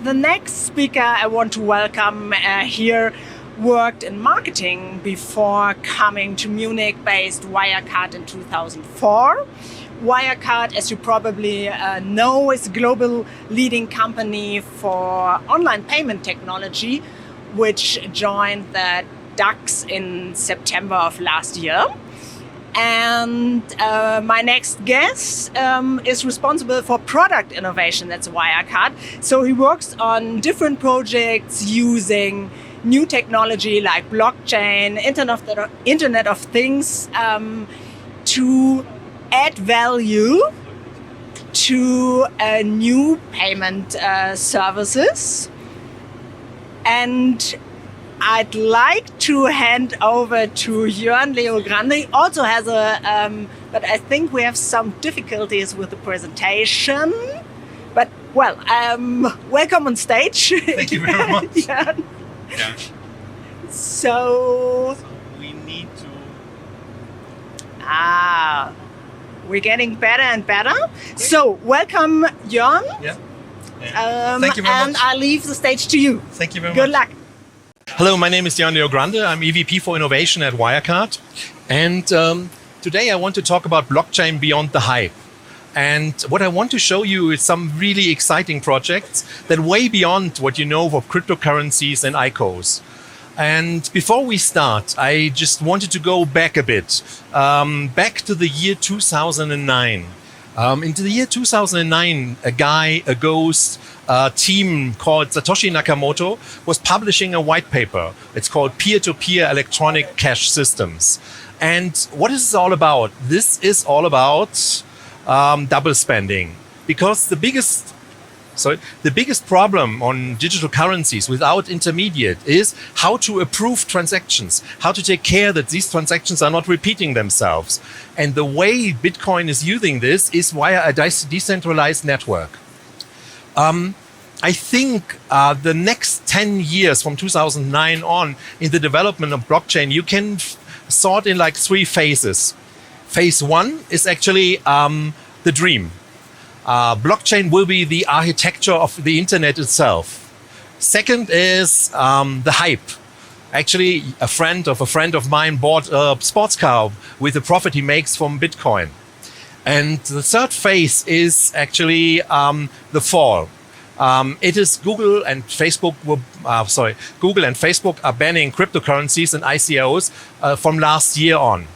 The next speaker I want to welcome here worked in marketing before coming to Munich-based Wirecard in 2004. Wirecard, as you probably know, is a global leading company for online payment technology, which joined the DAX in September of last year. And my next guest is responsible for product innovation at Wirecard. So he works on different projects using new technology like blockchain, Internet of Things, to add value to new payment services. And I'd like to hand over to Jörn Leogrande. He also has but I think we have some difficulties with the presentation. But well, welcome on stage. Thank you very much. Jörn. Yeah. So we need to. We're getting better and better. So welcome, Jörn. Yeah. Thank you very and much. I'll leave the stage to you. Thank you very much. Good luck. Hello, my name is Jörn Leogrande. I'm EVP for Innovation at Wirecard. And today I want to talk about blockchain beyond the hype. And what I want to show you is some really exciting projects that way beyond what you know of cryptocurrencies and ICOs. And before we start, I just wanted to go back a bit, back to the year 2009. Into the year 2009, a ghost team called Satoshi Nakamoto was publishing a white paper. It's called Peer-to-Peer Electronic Cash Systems. And what is this all about? This is all about double spending. Because the biggest problem on digital currencies without intermediate is how to approve transactions, how to take care that these transactions are not repeating themselves. And the way Bitcoin is using this is via a decentralized network. I think the next 10 years from 2009 on in the development of blockchain, you can sort in like three phases. Phase one is actually the dream. Blockchain will be the architecture of the internet itself. Second is the hype. Actually, a friend of mine bought a sports car with the profit he makes from Bitcoin. And the third phase is actually the fall. It is Google and Facebook are banning cryptocurrencies and ICOs from last year on.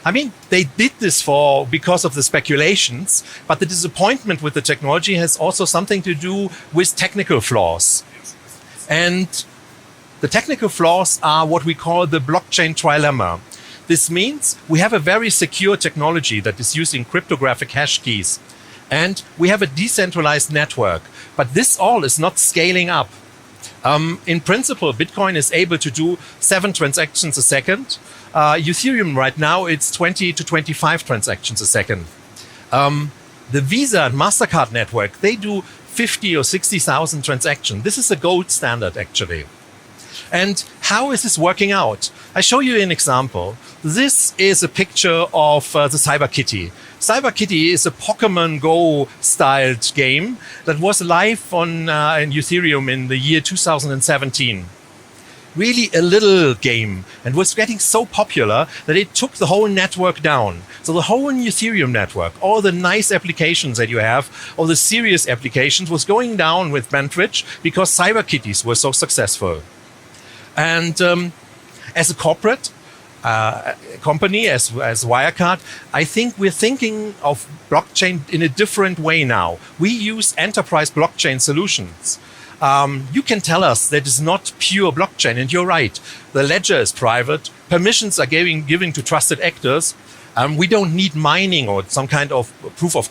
I mean, they did this because of the speculations, but the disappointment with the technology has also something to do with technical flaws. And the technical flaws are what we call the blockchain trilemma. This means we have a very secure technology that is using cryptographic hash keys. And we have a decentralized network. But this all is not scaling up. In principle, Bitcoin is able to do 7 transactions a second. Ethereum right now, it's 20 to 25 transactions a second. The Visa and MasterCard network, they do 50 or 60,000 transactions. This is a gold standard, actually. And how is this working out? I show you an example. This is a picture of the Cyber Kitty. Cyber Kitty is a Pokemon Go styled game that was live on in Ethereum in the year 2017. Really a little game, and was getting so popular that it took the whole network down. So the whole Ethereum network, all the nice applications that you have, all the serious applications was going down with bandwidth because Cyber Kitties were so successful. And as a corporate company, as Wirecard, I think we're thinking of blockchain in a different way now. We use enterprise blockchain solutions. You can tell us that it's not pure blockchain, and you're right. The ledger is private. Permissions are given to trusted actors. We don't need mining or some kind of proof of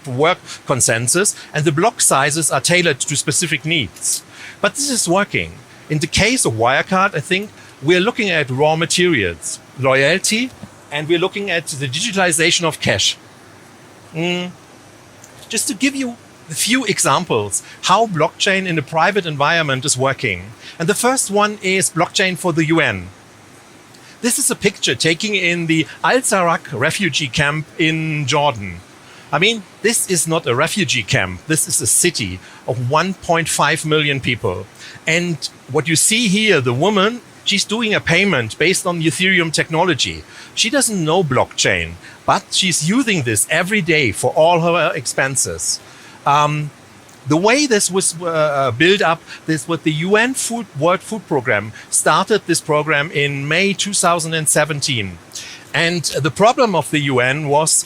work consensus, and the block sizes are tailored to specific needs. But this is working. In the case of Wirecard, I think we're looking at raw materials, loyalty, and we're looking at the digitalization of cash. Just to give you a few examples how blockchain in a private environment is working. And the first one is blockchain for the UN. This is a picture taken in the Al-Zarak refugee camp in Jordan. I mean, this is not a refugee camp. This is a city of 1.5 million people. And what you see here, the woman, she's doing a payment based on Ethereum technology. She doesn't know blockchain, but she's using this every day for all her expenses. The way this was built up, this what the UN World Food Program started this program in May 2017. And the problem of the UN was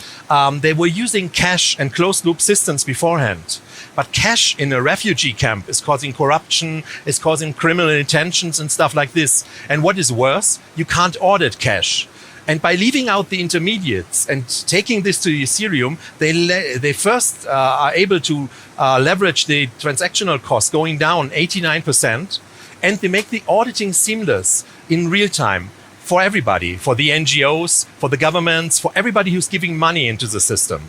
they were using cash and closed loop systems beforehand. But cash in a refugee camp is causing corruption, is causing criminal intentions and stuff like this. And what is worse, you can't audit cash. And by leaving out the intermediates and taking this to Ethereum, they first are able to leverage the transactional cost going down 89%. And they make the auditing seamless in real time for everybody, for the NGOs, for the governments, for everybody who's giving money into the system.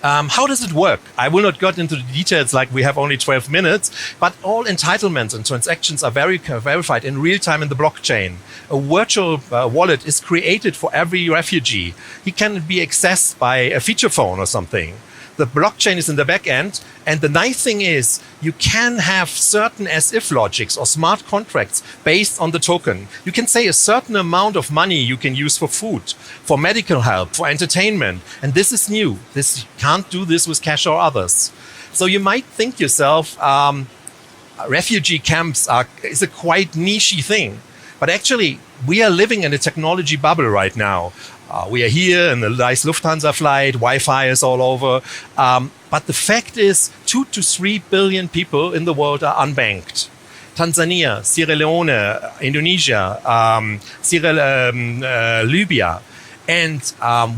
How does it work? I will not get into the details like we have only 12 minutes, but all entitlements and transactions are verified in real time in the blockchain. A virtual wallet is created for every refugee. He can be accessed by a feature phone or something. The blockchain is in the back end. And the nice thing is you can have certain as-if logics or smart contracts based on the token. You can say a certain amount of money you can use for food, for medical help, for entertainment. And this is new. You can't do this with cash or others. So you might think yourself, refugee camps is a quite niche thing. But actually, we are living in a technology bubble right now. We are here in a nice Lufthansa flight, Wi-Fi is all over. But the fact is 2 to 3 billion people in the world are unbanked. Tanzania, Sierra Leone, Indonesia, Libya. And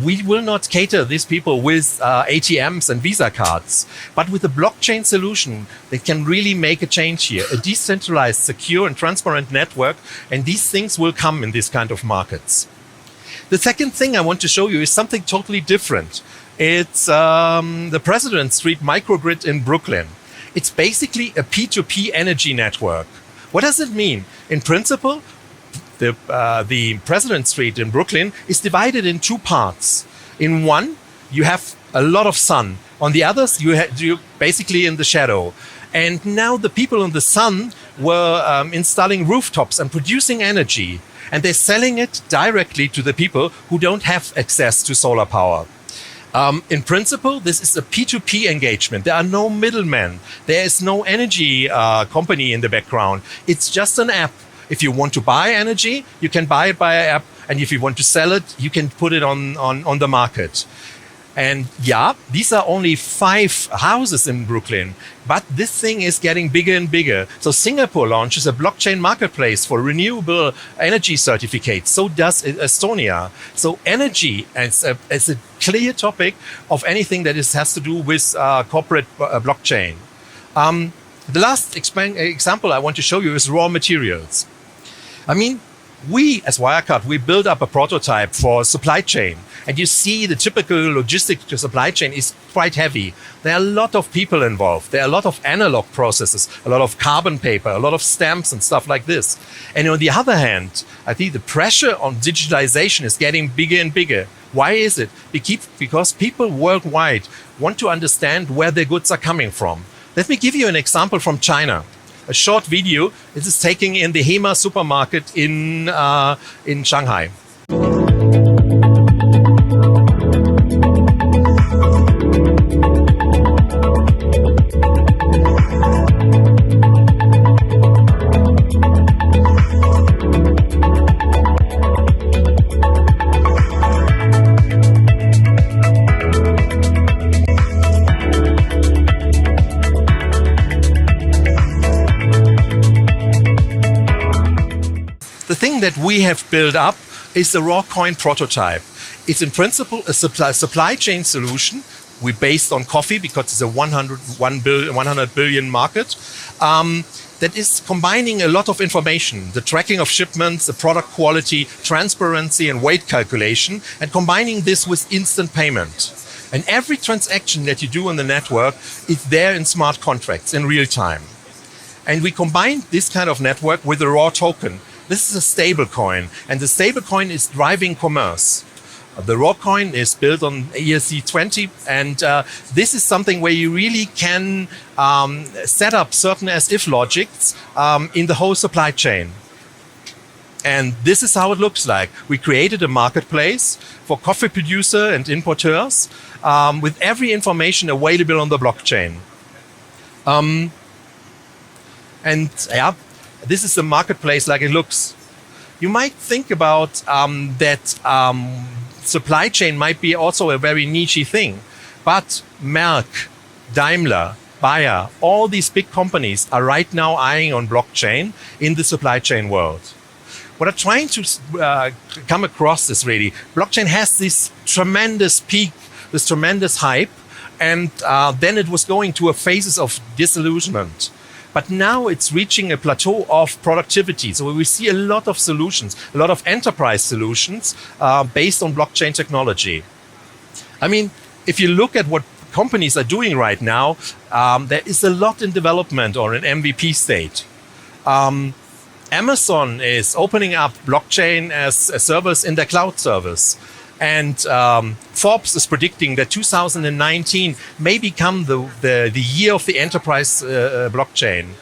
we will not cater these people with ATMs and Visa cards. But with a blockchain solution, they can really make a change here. A decentralized, secure and transparent network. And these things will come in these kind of markets. The second thing I want to show you is something totally different. It's the President Street microgrid in Brooklyn. It's basically a P2P energy network. What does it mean? In principle, the President Street in Brooklyn is divided in two parts. In one, you have a lot of sun. On the others, you're basically in the shadow. And now the people in the sun were installing rooftops and producing energy. And they're selling it directly to the people who don't have access to solar power. In principle, this is a P2P engagement. There are no middlemen. There is no energy company in the background. It's just an app. If you want to buy energy, you can buy it by an app. And if you want to sell it, you can put it on the market. And yeah, these are only 5 houses in Brooklyn, but this thing is getting bigger and bigger. So Singapore launches a blockchain marketplace for renewable energy certificates. So does Estonia. So energy is a clear topic of anything that has to do with corporate blockchain. The last example I want to show you is raw materials. I mean, we as Wirecard, we build up a prototype for supply chain. And you see the typical logistic supply chain is quite heavy. There are a lot of people involved. There are a lot of analog processes, a lot of carbon paper, a lot of stamps and stuff like this. And on the other hand, I think the pressure on digitalization is getting bigger and bigger. Why is it? Because people worldwide want to understand where their goods are coming from. Let me give you an example from China. A short video. This is taken in the Hema supermarket in Shanghai. The thing that we have built up is the raw coin prototype. It's in principle a supply chain solution. We based on coffee because it's a 100 billion market that is combining a lot of information, the tracking of shipments, the product quality, transparency and weight calculation, and combining this with instant payment. And every transaction that you do on the network is there in smart contracts in real time. And we combine this kind of network with a raw token. This is a stable coin, and the stable coin is driving commerce. The raw coin is built on ERC20, and this is something where you really can set up certain as-if logics in the whole supply chain. And this is how it looks like. We created a marketplace for coffee producer and importeurs with every information available on the blockchain. And yeah, this is the marketplace like it looks. You might think about that supply chain might be also a very niche thing, but Merck, Daimler, Bayer, all these big companies are right now eyeing on blockchain in the supply chain world. What I'm trying to come across is really, blockchain has this tremendous peak, this tremendous hype, and then it was going to a phases of disillusionment. But now it's reaching a plateau of productivity. So we see a lot of solutions, a lot of enterprise solutions based on blockchain technology. I mean, if you look at what companies are doing right now, there is a lot in development or in MVP state. Amazon is opening up blockchain as a service in their cloud service. And Forbes is predicting that 2019 may become the year of the enterprise blockchain.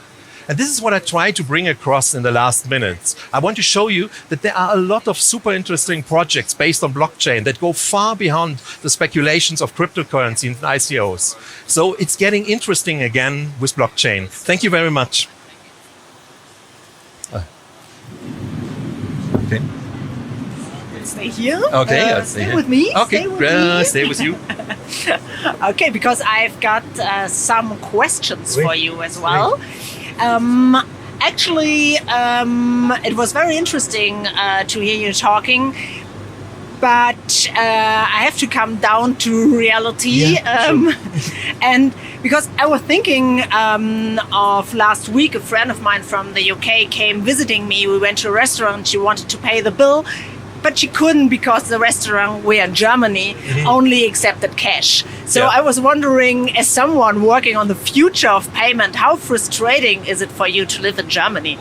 And this is what I try to bring across in the last minutes. I want to show you that there are a lot of super interesting projects based on blockchain that go far beyond the speculations of cryptocurrency and ICOs. So it's getting interesting again with blockchain. Thank you very much. Okay. Stay here. Okay, I'll stay here. With me. Okay, stay with you. Okay, because I've got some questions for you as well. Actually, it was very interesting to hear you talking, but I have to come down to reality. Sure. And because I was thinking of last week, a friend of mine from the UK came visiting me. We went to a restaurant. She wanted to pay the bill, but she couldn't because the restaurant, we're in Germany, only accepted cash. So I was wondering, as someone working on the future of payment, how frustrating is it for you to live in Germany?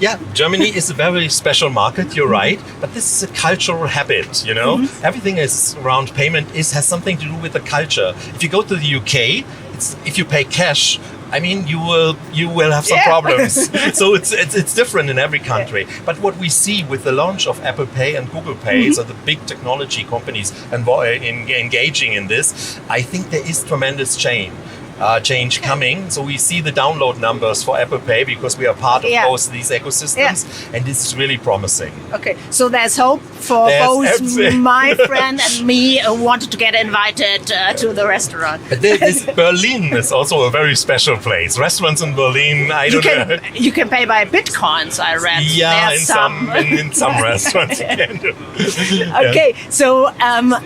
Yeah, Germany is a very special market, you're right, but this is a cultural habit, you know? Everything is around payment has something to do with the culture. If you go to the UK, if you pay cash, I mean, you will have some problems. So it's different in every country. But what we see with the launch of Apple Pay and Google Pay, so the big technology companies engaging in this, I think there is tremendous change coming. So we see the download numbers for Apple Pay because we are part of both these ecosystems, and this is really promising. Okay, so there's hope for both my friend and me who wanted to get invited to the restaurant. But Berlin is also a very special place. Restaurants in Berlin, you can pay by bitcoins, I read. Yeah, in some restaurants you can do. Okay, so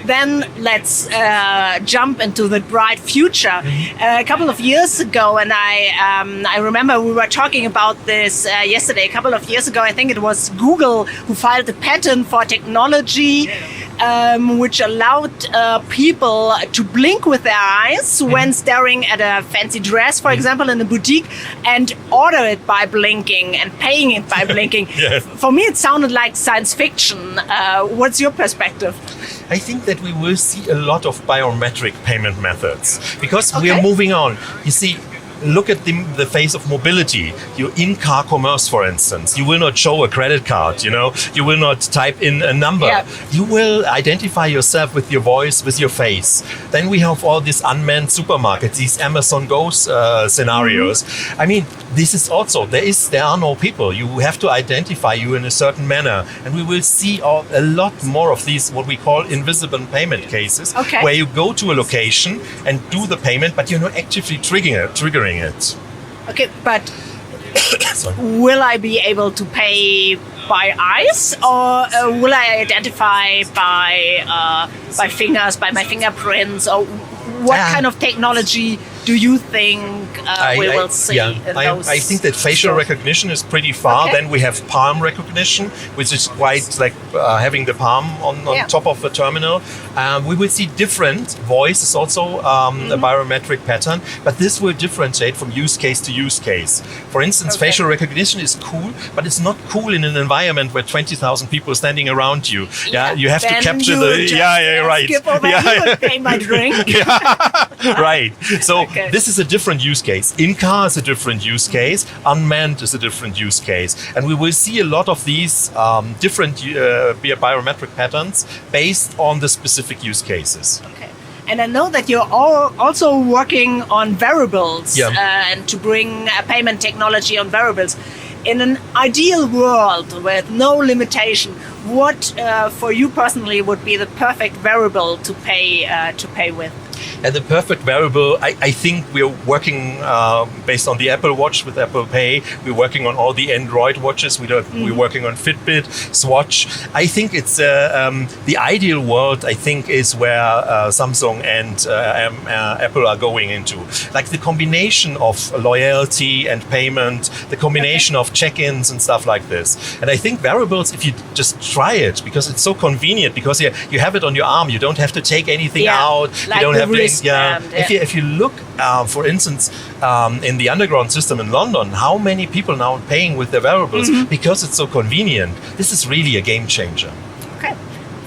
then let's jump into the bright future. A couple of years ago, and I remember we were talking about this yesterday. A couple of years ago, I think it was Google who filed a patent for technology which allowed people to blink with their eyes when staring at a fancy dress, for example, in a boutique, and order it by blinking and paying it by blinking. For me, it sounded like science fiction. What's your perspective? I think that we will see a lot of biometric payment methods because we are moving on. You see, look at the phase of mobility. Your in-car commerce, for instance, you will not show a credit card, you know, you will not type in a number. You will identify yourself with your voice, with your face. Then we have all these unmanned supermarkets, these Amazon Go scenarios. I mean, this is also, there are no people. You have to identify you in a certain manner. And we will see a lot more of these, what we call invisible payment cases, where you go to a location and do the payment, but you're not actively triggering it. Okay, but will I be able to pay by eyes, or will I identify by fingers, by my fingerprints, or what kind of technology do you think we will see in those? I think that facial recognition is pretty far. Then we have palm recognition, which is quite like having the palm on top of the terminal. We will see different. Voice is also a biometric pattern, but this will differentiate from use case to use case. For instance, facial recognition is cool, but it's not cool in an environment where 20,000 people are standing around you. Yeah, you have to capture right. Skip over here and pay my drink. Right. So this is a different use case. In-car is a different use case. Unmanned is a different use case. And we will see a lot of these different biometric patterns based on the specific use cases. Okay. And I know that you're also working on wearables and to bring payment technology on wearables. In an ideal world with no limitation, what for you personally would be the perfect wearable to pay with? And the perfect wearable, I think we're working based on the Apple Watch with Apple Pay. We're working on all the Android watches. We're working on Fitbit, Swatch. I think it's the ideal world, I think, is where Samsung and Apple are going into. Like the combination of loyalty and payment, the combination of check-ins and stuff like this. And I think wearables, if you just try it, because it's so convenient, because you have it on your arm, you don't have to take anything out. Like you don't have to. If you look, for instance, in the underground system in London, how many people now are paying with their wearables because it's so convenient. This is really a game changer. Okay.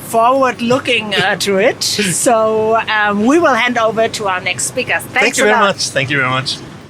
Forward looking to it. So we will hand over to our next speakers. Thank you very much. Thank you very much.